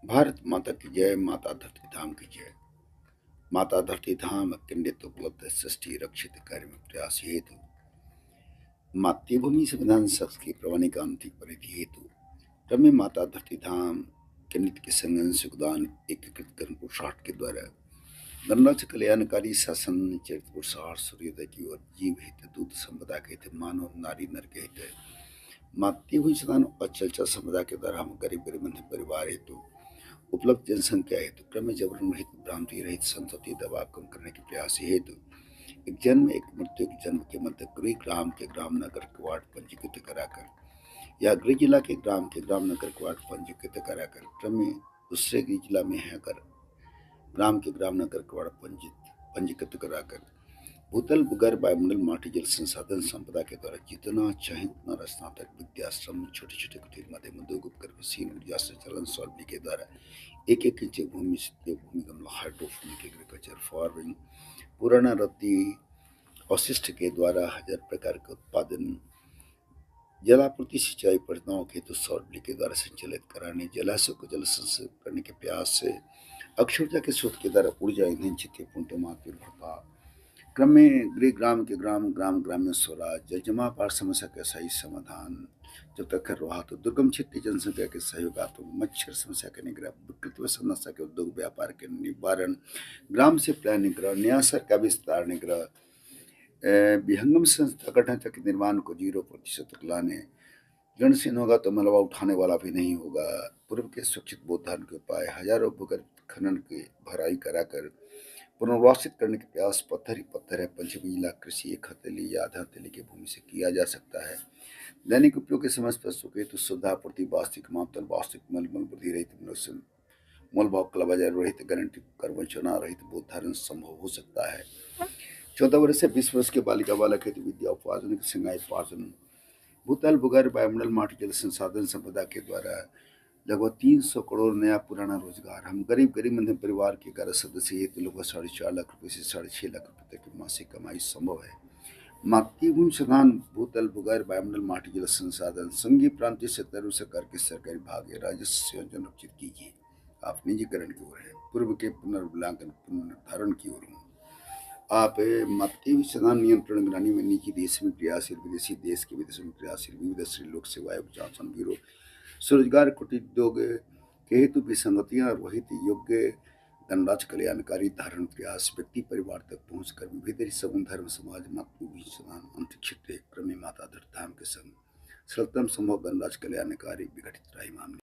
भारत माता की जय, माता धरती धाम की जय। माता धरती धाम अखंडित उपलब्ध सृष्टि रक्षित कार्य में प्रयास हेतु मातृभूमि संविधान सभा की प्रवानिका अंतिम परिधि हेतु क्रम माता धरती धाम केंद्रित के संगठन सुखदान एकीकृत करण पुरुषार्थ के द्वारा गणराज्य कल्याणकारी शासन चरित पुरुषार्थ सूर्योदय की ओर जीव हित दूत संपदा के हित मानव नारी नर के हित मातृभूमि संविधान और चर्चा संपदा के द्वारा हम गरीब गरीब मध्यम परिवार हेतु उपलब्ध जनसंख्या हेतु क्रम जबरन रहित भ्रांति रहित संतति दबाव कम करने के प्रयास हेतु एक जन्म एक मृत्यु एक जन्म के मध्य गृह ग्राम के ग्राम नगर के वार्ड पंजीकृत कराकर या गृह जिला के ग्राम नगर के वार्ड पंजीकृत कराकर क्रम में दूसरे गृह जिला में है कर ग्राम के ग्राम नगर के वार्ड पंजीकृत कराकर भूतल भूगर्भ वायुमंडल माटी जल संसाधन संपदा के द्वारा जितना चाहे उतना स्नातक विद्याश्रम छोटे छोटे कुटीर मध्यम उद्योग उपकर सीन ऊर्जा संचालन सॉल्वली के द्वारा एक इंच भूमि से भूमि गमला हाइड्रोफोनिक एग्रीकल्चर फार्मिंग पुराना रत्ती अवशिष्ट के द्वारा हजार प्रकार के उत्पादन जलापूर्ति सिंचाई परियोजनाओं के हेतु सौर बिजली के द्वारा संचालित कराने जलाशय को जल संचय करने के प्रयास से अक्षय ऊर्जा के स्रोत के द्वारा ऊर्जा ईंधन क्षेत्रीय पूर्णतः निर्भरता क्रम में गृह ग्राम के ग्राम में स्वराज जल जमाव समस्या का सही समाधान जब तक कर रहा तो दुर्गम क्षेत्र की जनसंख्या के सहयोगात्मक मच्छर समस्या के निग्रह विकृत समस्या के उद्योग व्यापार के निवारण ग्राम से प्लान निग्रह न्यासर का विस्तार निग्रह विहंगम संस्था गठन तक निर्माण को 0% तक लाने जनशील होगा तो मलबा उठाने वाला भी नहीं होगा। पूर्व के सुरक्षित बोधान के उपाय हजारों भूगर्भ खनन की भराई कराकर पुनर्वासित करने के प्रयास पत्थर ही पत्थर है। पंचमी जिला कृषि एक हथेली या आधा हथेली की भूमि से किया जा सकता है। दैनिक उपयोग के समय स्पष्ट हेतु सुविधापूर्ति वास्तविक मापदंड वास्तविक मल वृद्धि रहित मूल भाव क्लब रहित गारंटी कर वंचना रहित बोध धारण संभव हो सकता है। 14 वर्ष से 20 वर्ष के बालिका बालक हेतु विद्या उपार्जन संगाई उपार्जन भूतल भूगर्भ वायुमंडल माटी जल संसाधन संपदा के द्वारा लगभग 300 करोड़ नया पुराना रोजगार। हम गरीब मध्यम परिवार के 11 सदस्य हेतु लगभग 4.5 लाख रुपए से 6.5 लाख रुपए तक की मासिक कमाई संभव है। मातृभूमि संस्थान भूतल भूगर्भ वायुमंडल माटी जल संसाधन संघीय प्रांतीय सरकारों सरकार के सरकारी भाग या राजस्व संरक्षित कीजिए। आप निजीकरण की ओर है, पूर्व के पुनर्मूल्यांकन पुनर्निर्धारण की ओर हूँ। आप मातृ संस्थान नियंत्रण निगरानी में निजी देश में क्रियाशील विदेशी देश के विदेशों में क्रियाशील विविध श्री लोक सेवाएं प्रशासन ब्यूरो स्वरोजगार कुटीर उद्योग के हेतु विसंगतियां रहित योग्य गणराज्य कल्याणकारी धारण प्रयास व्यक्ति परिवार तक पहुंचकर विविध समूह धर्म समाज मातृभूमि संस्थान अंतरिक्ष क्रम माता धरती धाम के संग सरलतम संभव गणराज्य कल्याणकारी विघटित राही मामले